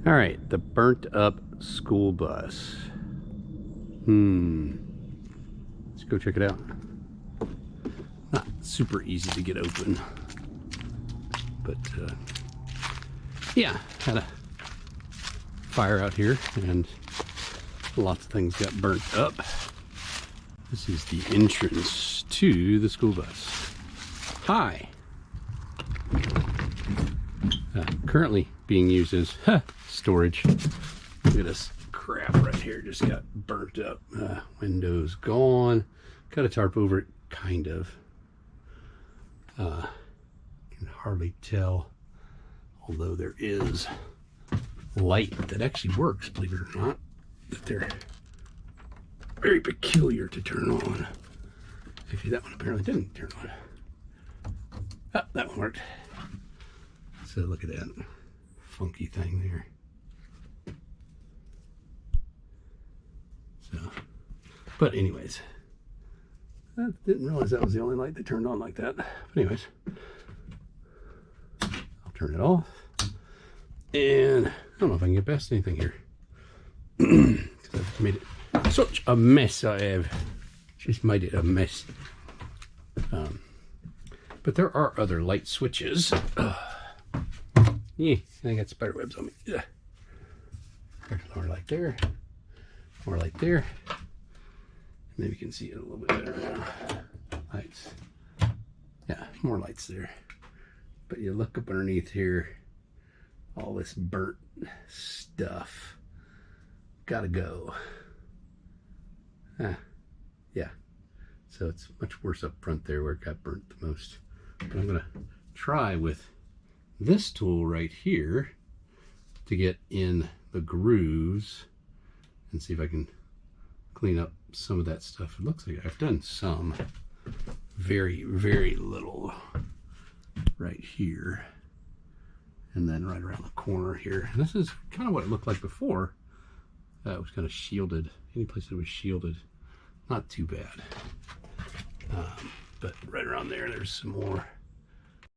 All right, the burnt up school bus. Let's go check it out. Not super easy to get open, but yeah, had a fire out here and lots of things got burnt up. This is the entrance to the school bus. Hi. Currently being used as storage. Look at this crap right here, just got burnt up. Windows gone. Got a tarp over it, kind of. Can hardly tell, although there is light that actually works, believe it or not, that they're very peculiar to turn on. Actually, that one apparently didn't turn on. Ah, that one worked. So look at that funky thing there. So, but anyways, I didn't realize that was the only light that turned on like that. But anyways, I'll turn it off. And I don't know if I can get past anything here. Because I've made it such a mess. I have just made it a mess. But there are other light switches. Yeah, I got spider webs on me. Yeah. There's more light there. More light there. Maybe you can see it a little bit better now. Lights. Yeah, more lights there. But you look up underneath here, all this burnt stuff. Gotta go. Yeah. So it's much worse up front there where it got burnt the most. But I'm gonna try with this tool right here to get in the grooves and see if I can clean up some of that stuff. It looks like I've done some, very, very little right here. And then right around the corner here. And this is kind of what it looked like before. It was kind of shielded. Any place that was shielded, not too bad. But right around there, there's some more.